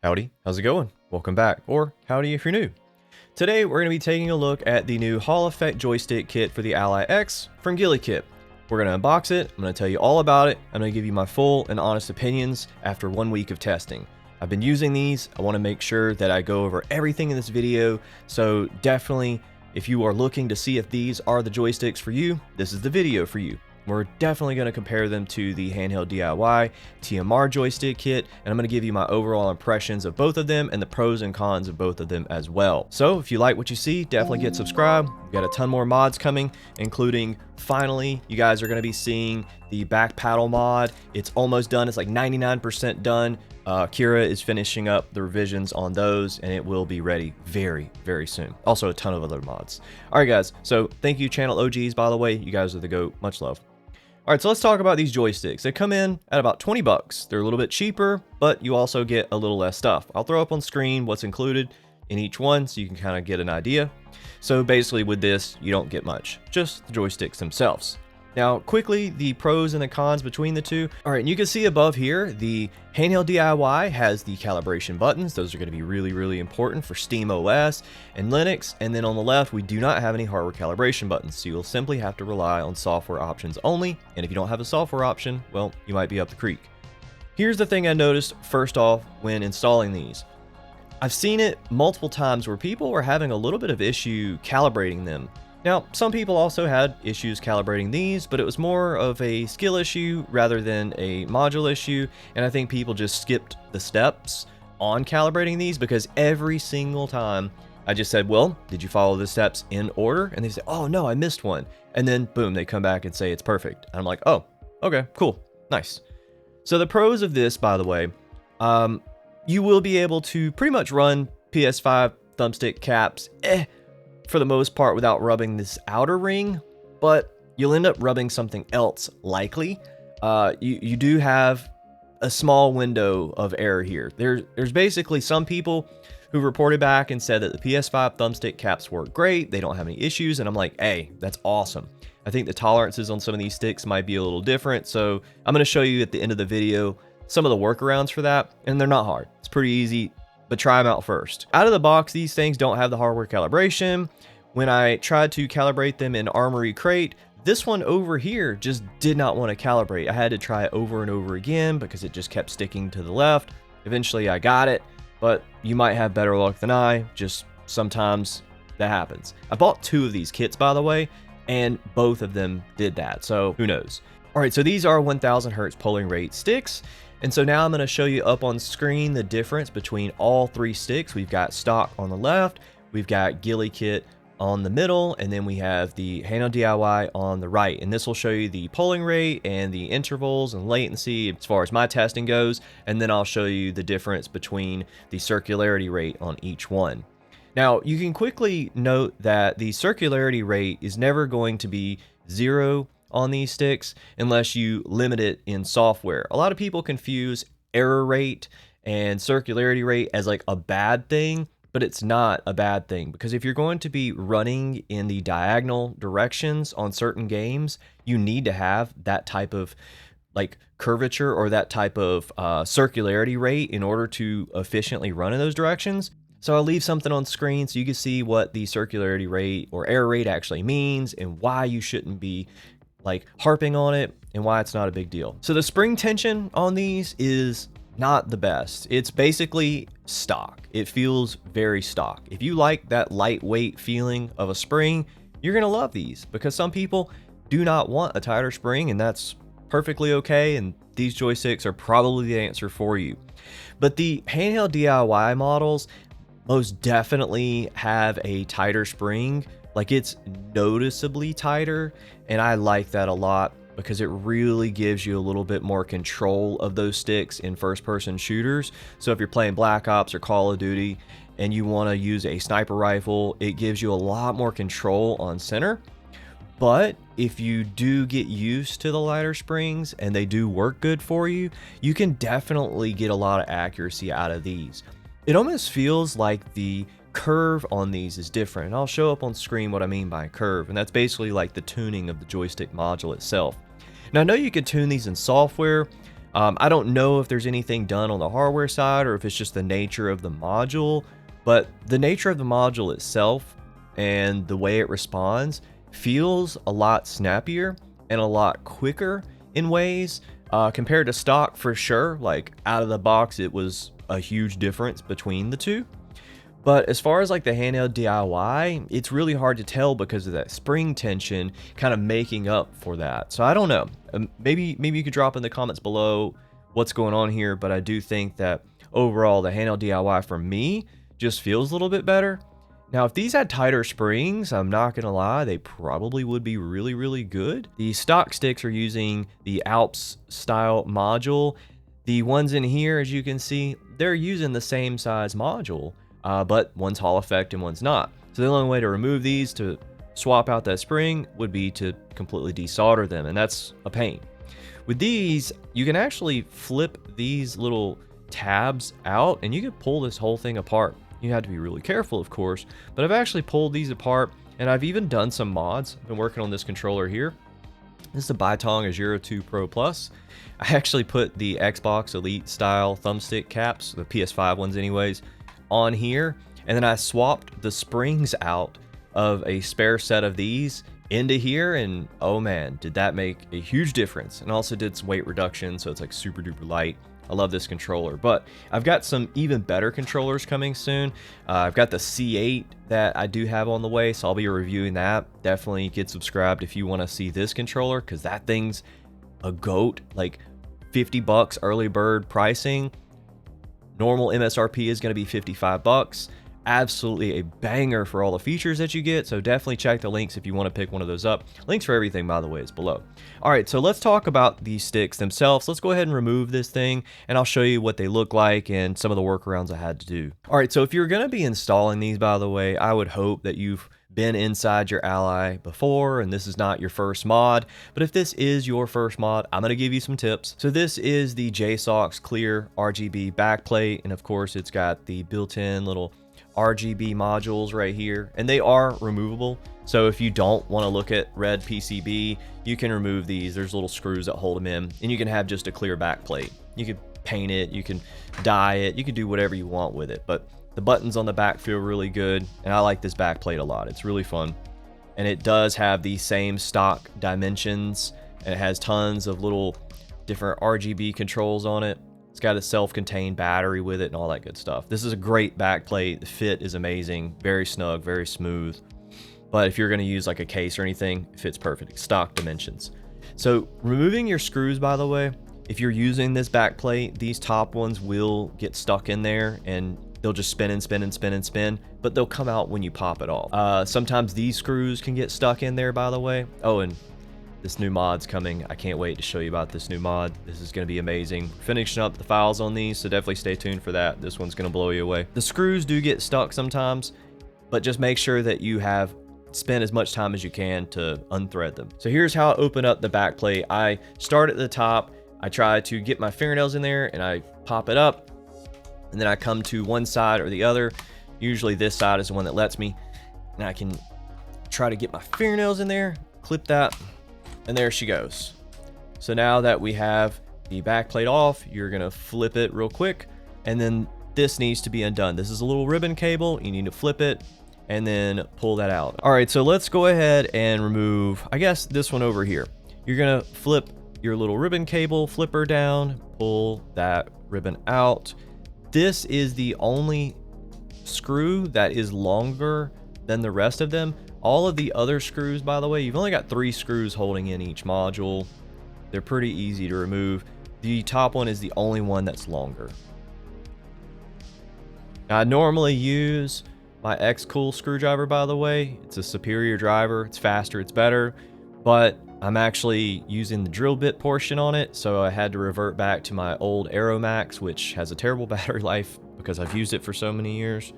Howdy, how's it going? Welcome back, or howdy if you're new. Today we're going to be taking a look at the new Hall Effect joystick kit for the Ally X from Gulikit. We're going to unbox it, I'm going to tell you all about it, I'm going to give you my full and honest opinions after 1 week of testing. I've been using these, I want to make sure that I go over everything in this video, so definitely if you are looking to see if these are the joysticks for you, this is the video for you. We're definitely going to compare them to the HandHeldDIY TMR joystick kit, and I'm going to give you my overall impressions of both of them and the pros and cons of both of them as well. So if you like what you see, definitely get subscribed. We've got a ton more mods coming, including finally, you guys are going to be seeing the back paddle mod. It's almost done. It's like 99% done. Kira is finishing up the revisions on those, and it will be ready very, very soon. Also, a ton of other mods. All right, guys. So thank you, channel OGs, by the way. You guys are the GOAT. Much love. All right, so let's talk about these joysticks. They come in at about 20 bucks. They're a little bit cheaper, but you also get a little less stuff. I'll throw up on screen what's included in each one so you can kind of get an idea. So basically with this, you don't get much, just the joysticks themselves. Now, quickly, the pros and the cons between the two. All right, and you can see above here, the HandHeldDIY has the calibration buttons. Those are going to be really, really important for Steam OS and Linux. And then on the left, we do not have any hardware calibration buttons. So you'll simply have to rely on software options only. And if you don't have a software option, well, you might be up the creek. Here's the thing I noticed first off when installing these. I've seen it multiple times where people were having a little bit of issue calibrating them. Now, some people also had issues calibrating these, but it was more of a skill issue rather than a module issue, and I think people just skipped the steps on calibrating these because every single time I just said, well, did you follow the steps in order? And they say, oh no, I missed one. And then boom, they come back and say it's perfect. And I'm like, oh, okay, cool, nice. So the pros of this, by the way, you will be able to pretty much run PS5 thumbstick caps, for the most part without rubbing this outer ring, but you'll end up rubbing something else likely. You do have a small window of error here. There's basically some people who reported back and said that the PS5 thumbstick caps work great, they don't have any issues, and I'm like, hey, that's awesome. I think the tolerances on some of these sticks might be a little different, so I'm going to show you at the end of the video some of the workarounds for that, and they're not hard. It's pretty easy, but try them out first. Out of the box, these things don't have the hardware calibration. When I tried to calibrate them in Armory Crate, this one over here just did not want to calibrate. I had to try it over and over again because it just kept sticking to the left. Eventually I got it, but you might have better luck than I. Just sometimes that happens. I bought 2 of these kits, by the way, and both of them did that, so who knows. All right, so these are 1000 Hertz polling rate sticks. And so now I'm going to show you up on screen the difference between all 3 sticks. We've got stock on the left, we've got Gulikit on the middle, and then we have the HandHeldDIY on the right. And this will show you the polling rate and the intervals and latency as far as my testing goes. And then I'll show you the difference between the circularity rate on each one. Now, you can quickly note that the circularity rate is never going to be 0 on these sticks unless you limit it in software. A lot of people confuse error rate and circularity rate as like a bad thing, but it's not a bad thing, because if you're going to be running in the diagonal directions on certain games, you need to have that type of like curvature or that type of circularity rate in order to efficiently run in those directions. So I'll leave something on screen so you can see what the circularity rate or error rate actually means and why you shouldn't be like harping on it and why it's not a big deal. So the spring tension on these is not the best. It's basically stock. It feels very stock. If you like that lightweight feeling of a spring, you're gonna love these, because some people do not want a tighter spring, and that's perfectly okay, and these joysticks are probably the answer for you. But the HandHeldDIY models most definitely have a tighter spring. Like, it's noticeably tighter, and I like that a lot because it really gives you a little bit more control of those sticks in first-person shooters. So if you're playing Black Ops or Call of Duty and you want to use a sniper rifle, it gives you a lot more control on center. But if you do get used to the lighter springs and they do work good for you, you can definitely get a lot of accuracy out of these. It almost feels like the curve on these is different, and I'll show up on screen what I mean by curve, and that's basically like the tuning of the joystick module itself. Now, I know you can tune these in software, I don't know if there's anything done on the hardware side or if it's just the nature of the module, but the nature of the module itself and the way it responds feels a lot snappier and a lot quicker in ways compared to stock for sure. Like out of the box, it was a huge difference between the two. But as far as like the handheld DIY, it's really hard to tell because of that spring tension kind of making up for that. So I don't know. Maybe you could drop in the comments below what's going on here, but I do think that overall the handheld DIY for me just feels a little bit better. Now, if these had tighter springs, I'm not gonna lie, they probably would be really, really good. The stock sticks are using the Alps style module. The ones in here, as you can see, they're using the same size module. But one's Hall effect and one's not. So the only way to remove these to swap out that spring would be to completely desolder them, and that's a pain. With these, you can actually flip these little tabs out and you can pull this whole thing apart. You have to be really careful, of course, but I've actually pulled these apart and I've even done some mods. I've been working on this controller here. This is a BEITONG Asura 2 Pro Plus. I actually put the Xbox Elite style thumbstick caps, the PS5 ones anyways, on here, and then I swapped the springs out of a spare set of these into here, and oh man, did that make a huge difference. And also did some weight reduction, so it's like super duper light. I love this controller, but I've got some even better controllers coming soon. I've got the C8 that I do have on the way, so I'll be reviewing that. Definitely get subscribed if you want to see this controller, because that thing's a goat. Like $50 early bird pricing. Normal MSRP is going to be $55. Absolutely a banger for all the features that you get, so definitely check the links if you want to pick one of those up. Links for everything, by the way, is below. All right, so let's talk about these sticks themselves. Let's go ahead and remove this thing, and I'll show you what they look like and some of the workarounds I had to do. All right, so if you're going to be installing these, by the way, I would hope that you've been inside your Ally before and this is not your first mod, but if this is your first mod, I'm going to give you some tips. So this is the JSAUX clear RGB backplate, and of course it's got the built-in little RGB modules right here, and they are removable. So if you don't want to look at red PCB, you can remove these. There's little screws that hold them in, and you can have just a clear backplate. You can paint it, you can dye it, you can do whatever you want with it, but the buttons on the back feel really good, and I like this backplate a lot. It's really fun, and it does have the same stock dimensions, and it has tons of little different RGB controls on it. It's got a self-contained battery with it and all that good stuff. This is a great backplate. The fit is amazing, very snug, very smooth. But if you're going to use like a case or anything, it fits perfect. Stock dimensions. So removing your screws, by the way, if you're using this backplate, these top ones will get stuck in there and they'll just spin and spin and spin and spin, but they'll come out when you pop it off. Sometimes these screws can get stuck in there, by the way. Oh, and this new mod's coming. I can't wait to show you about this new mod. This is going to be amazing. Finishing up the files on these, so definitely stay tuned for that. This one's going to blow you away. The screws do get stuck sometimes, but just make sure that you have spent as much time as you can to unthread them. So here's how I open up the backplate. I start at the top. I try to get my fingernails in there and I pop it up. And then I come to one side or the other. Usually this side is the one that lets me. And I can try to get my fingernails in there, clip that, and there she goes. So now that we have the backplate off, you're gonna flip it real quick, and then this needs to be undone. This is a little ribbon cable. You need to flip it and then pull that out. All right, so let's go ahead and remove, I guess, this one over here. You're gonna flip your little ribbon cable flipper down, pull that ribbon out. This is the only screw that is longer than the rest of them. All of the other screws, by the way, you've only got 3 screws holding in each module. They're pretty easy to remove. The top one is the only one that's longer. Now, I normally use my XCOOL screwdriver, by the way. It's a superior driver. It's faster, it's better, but I'm actually using the drill bit portion on it, so I had to revert back to my old Aeromax, which has a terrible battery life because I've used it for so many years.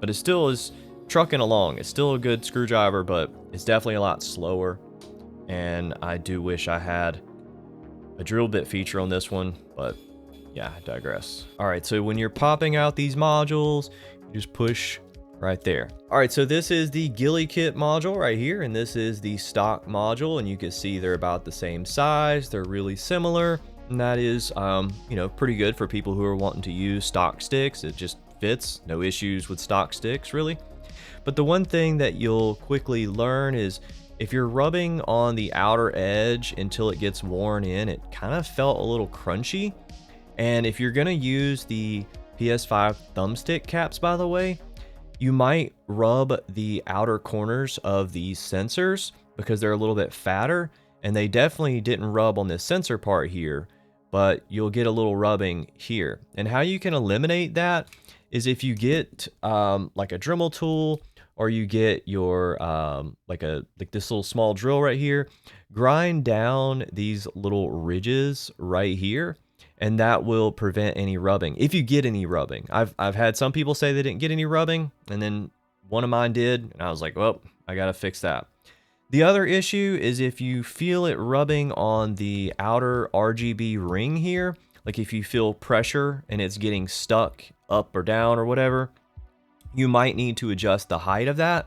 But it still is trucking along. It's still a good screwdriver, but it's definitely a lot slower. And I do wish I had a drill bit feature on this one, but yeah, I digress. All right, so when you're popping out these modules, you just push right there. All right, so this is the Gulikit module right here, and this is the stock module, and you can see they're about the same size. They're really similar. and that is, you know, pretty good for people who are wanting to use stock sticks. It just fits, no issues with stock sticks really. But the one thing that you'll quickly learn is if you're rubbing on the outer edge until it gets worn in, it kind of felt a little crunchy. And if you're gonna use the PS5 thumbstick caps, by the way, you might rub the outer corners of these sensors because they're a little bit fatter, and they definitely didn't rub on this sensor part here, but you'll get a little rubbing here. And how you can eliminate that is if you get like a Dremel tool, or you get your like this little small drill right here, grind down these little ridges right here, and that will prevent any rubbing, if you get any rubbing. I've had some people say they didn't get any rubbing, and then one of mine did, and I was like, well, I gotta fix that. The other issue is if you feel it rubbing on the outer RGB ring here, like if you feel pressure and it's getting stuck up or down or whatever, you might need to adjust the height of that.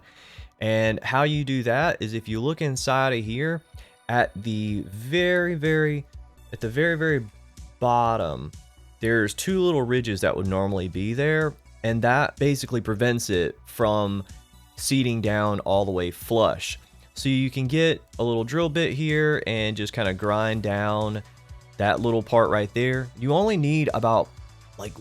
And how you do that is if you look inside of here at the very bottom, there's two little ridges that would normally be there, and that basically prevents it from seating down all the way flush. So you can get a little drill bit here and just kind of grind down that little part right there. You only need about like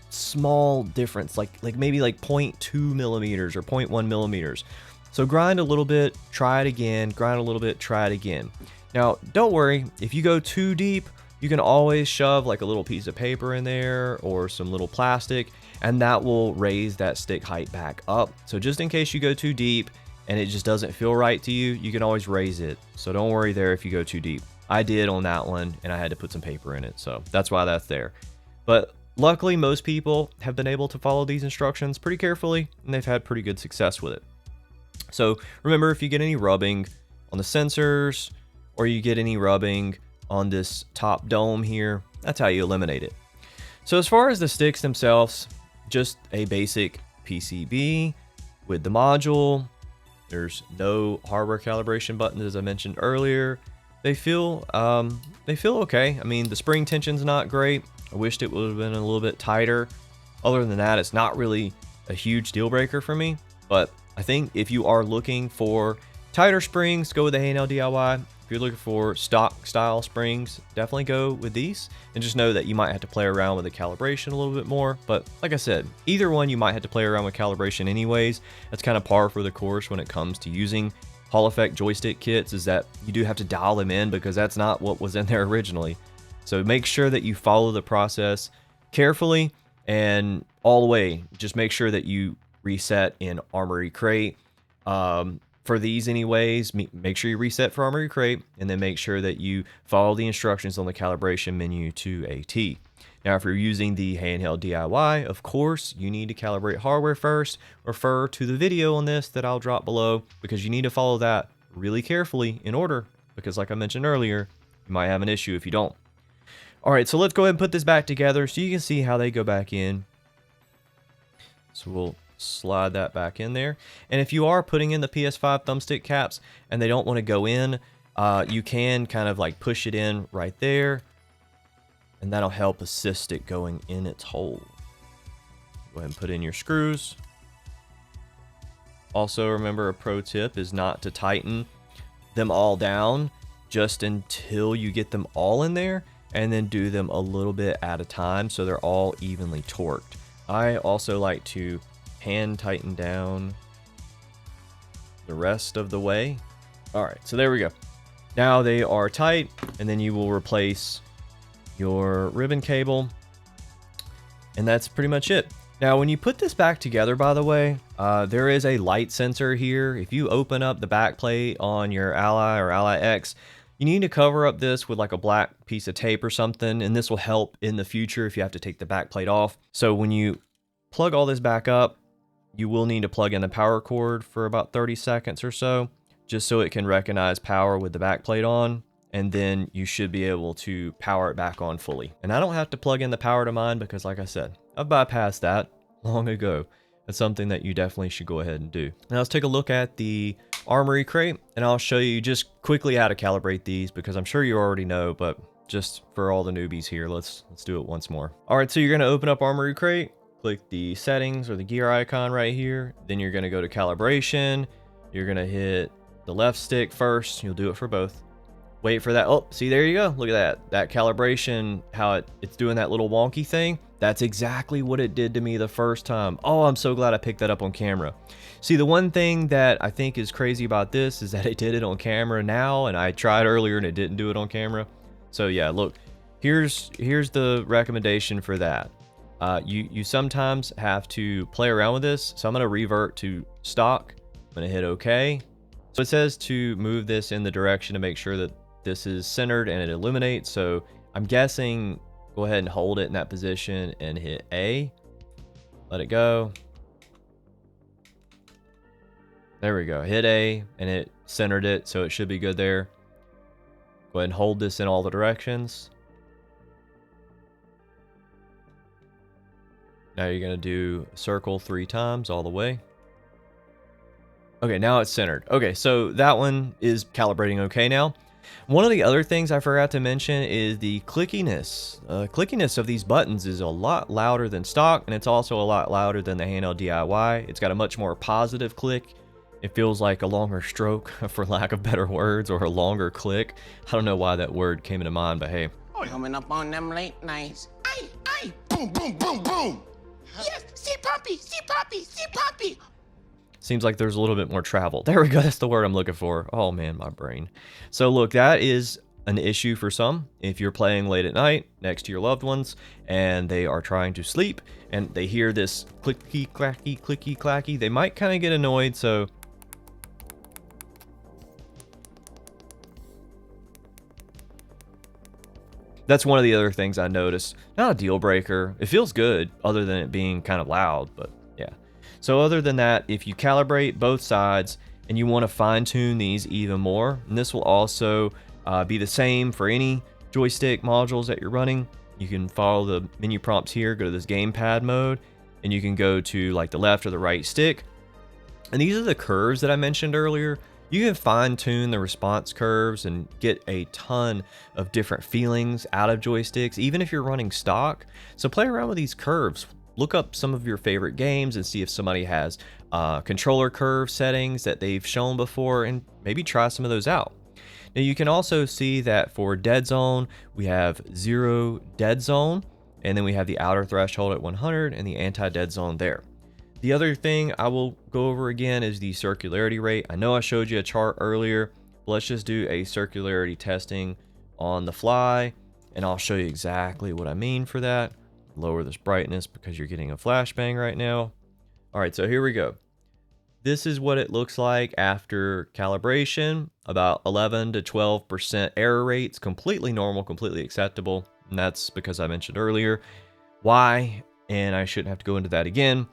small difference, like maybe like 0.2 millimeters or 0.1 millimeters. So grind a little bit, try it again, grind a little bit, try it again. Now, don't worry, if you go too deep, you can always shove like a little piece of paper in there or some little plastic, and that will raise that stick height back up. So just in case you go too deep and it just doesn't feel right to you, you can always raise it. So don't worry there if you go too deep. I did on that one, and I had to put some paper in it, so that's why that's there. But luckily, most people have been able to follow these instructions pretty carefully, and they've had pretty good success with it. So remember, if you get any rubbing on the sensors, or you get any rubbing on this top dome here, that's how you eliminate it. So as far as the sticks themselves, just a basic PCB with the module. There's no hardware calibration buttons, as I mentioned earlier. They feel okay. I mean, the spring tension's not great. I wished it would have been a little bit tighter. Other than that, it's not really a huge deal breaker for me. But I think if you are looking for tighter springs, go with the HandHeldDIY. If you're looking for stock style springs, definitely go with these. And just know that you might have to play around with the calibration a little bit more. But like I said, either one you might have to play around with calibration anyways. That's kind of par for the course when it comes to using Hall Effect joystick kits, is that you do have to dial them in because that's not what was in there originally. So make sure that you follow the process carefully and all the way. Just make sure that you reset in Armory Crate. For these anyways, make sure you reset for Armory Crate, and then make sure that you follow the instructions on the calibration menu to a T. Now, if you're using the HandHeldDIY, of course, you need to calibrate hardware first. Refer to the video on this that I'll drop below, because you need to follow that really carefully in order, because like I mentioned earlier, you might have an issue if you don't. All right, so let's go ahead and put this back together so you can see how they go back in. So we'll slide that back in there. And if you are putting in the PS5 thumbstick caps and they don't want to go in, you can kind of like push it in right there, and that'll help assist it going in its hole. Go ahead and put in your screws. Also, remember, a pro tip is not to tighten them all down just until you get them all in there, and then do them a little bit at a time so they're all evenly torqued. I also like to hand tighten down the rest of the way. All right, so there we go. Now they are tight, and then you will replace your ribbon cable, and that's pretty much it. Now, when you put this back together, by the way, there is a light sensor here. If you open up the backplate on your Ally or ROGAllyX, you need to cover up this with like a black piece of tape or something, and this will help in the future if you have to take the backplate off. So when you plug all this back up, you will need to plug in the power cord for about 30 seconds or so, just so it can recognize power with the backplate on, and then you should be able to power it back on fully. And I don't have to plug in the power to mine because, like I said, I've bypassed that long ago. That's something that you definitely should go ahead and do. Now let's take a look at the Armory Crate, and I'll show you just quickly how to calibrate these, because I'm sure you already know, but just for all the newbies here, let's do it once more. All right, so you're gonna open up Armory Crate, click the settings or the gear icon right here. Then you're gonna go to calibration. You're gonna hit the left stick first. You'll do it for both. Wait for that. Oh, see, there you go. Look at that. That calibration, how it's doing that little wonky thing. That's exactly what it did to me the first time. Oh, I'm so glad I picked that up on camera. See, the one thing that I think is crazy about this is that it did it on camera now, and I tried earlier and it didn't do it on camera. So yeah, look, here's the recommendation for that. You sometimes have to play around with this. So I'm gonna revert to stock. I'm gonna hit OK. So it says to move this in the direction to make sure that this is centered and it illuminates. So I'm guessing go ahead and hold it in that position and hit A. Let it go. There we go. Hit A and it centered it, so it should be good there. Go ahead and hold this in all the directions. Now you're going to do circle 3 times all the way. Okay, now it's centered. Okay, so that one is calibrating okay now. One of the other things I forgot to mention is the clickiness. Clickiness of these buttons is a lot louder than stock, and it's also a lot louder than the handheld DIY. It's got a much more positive click. It feels like a longer stroke, for lack of better words, or a longer click. I don't know why that word came into mind, but hey. Coming up on them late nights. Aye, boom, boom, boom, boom. Yes, see Poppy, see Poppy, see Poppy. Seems like there's a little bit more travel. There we go. That's the word I'm looking for. Oh man, my brain. So look, that is an issue for some. If you're playing late at night next to your loved ones and they are trying to sleep and they hear this clicky clacky, clicky clacky, they might kind of get annoyed. So that's one of the other things I noticed. Not a deal breaker. It feels good other than it being kind of loud, but yeah. So other than that, if you calibrate both sides and you want to fine tune these even more, and this will also be the same for any joystick modules that you're running, you can follow the menu prompts here, go to this gamepad mode, and you can go to like the left or the right stick. And these are the curves that I mentioned earlier. You can fine tune the response curves and get a ton of different feelings out of joysticks, even if you're running stock. So play around with these curves. Look up some of your favorite games and see if somebody has controller curve settings that they've shown before, and maybe try some of those out. Now you can also see that for dead zone, we have 0 dead zone, and then we have the outer threshold at 100 and the anti-dead zone there. The other thing I will go over again is the circularity rate. I know I showed you a chart earlier, but let's just do a circularity testing on the fly, and I'll show you exactly what I mean for that. Lower this brightness because you're getting a flashbang right now. All right, so here we go. This is what it looks like after calibration. About 11 to 12% error rates, completely normal, completely acceptable. And that's because I mentioned earlier why, and I shouldn't have to go into that again.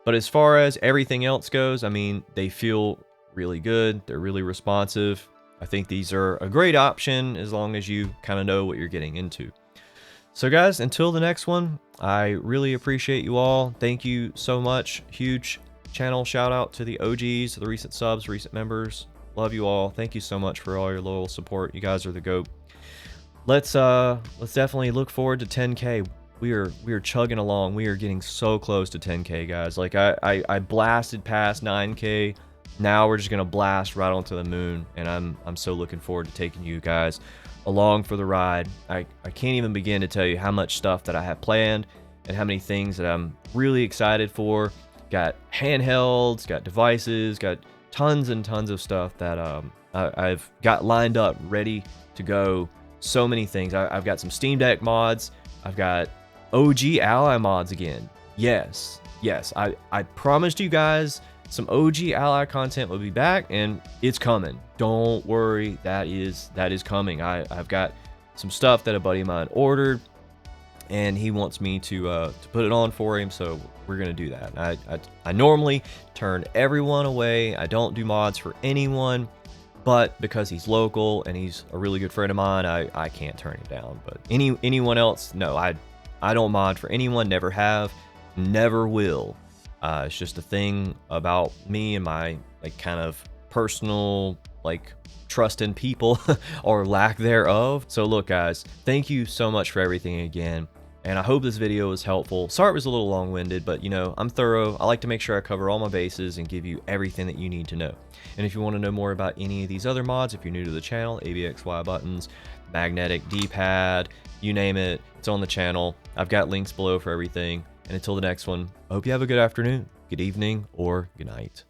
But as far as everything else goes, I mean, they feel really good. They're really responsive. I think these are a great option as long as you kind of know what you're getting into. So guys, until the next one, I really appreciate you all. Thank you so much. Huge channel shout out to the OGs, the recent subs, recent members. Love you all. Thank you so much for all your loyal support. You guys are the GOAT. Let's definitely look forward to 10K. We are chugging along. We are getting so close to 10K, guys. Like I blasted past 9K. Now we're just gonna blast right onto the moon, and I'm so looking forward to taking you guys along for the ride. I can't even begin to tell you how much stuff that I have planned and how many things that I'm really excited for. Got handhelds, got devices, got tons and tons of stuff that I've got lined up, ready to go. So many things. I've got some Steam Deck mods. I've got OG Ally mods again. Yes, I promised you guys some OG Ally content will be back, and it's coming. Don't worry, that is coming. I've got some stuff that a buddy of mine ordered, and he wants me to put it on for him, so we're gonna do that. I normally turn everyone away. I don't do mods for anyone, but because he's local and he's a really good friend of mine, I can't turn him down. But anyone else, no, I don't mod for anyone. Never have, never will. It's just a thing about me and my like kind of personal, like, trust in people or lack thereof. So look, guys, thank you so much for everything again. And I hope this video was helpful. Sorry it was a little long-winded, but you know, I'm thorough. I like to make sure I cover all my bases and give you everything that you need to know. And if you want to know more about any of these other mods, if you're new to the channel, ABXY buttons, magnetic D-pad, you name it, it's on the channel. I've got links below for everything. And until the next one, I hope you have a good afternoon, good evening, or good night.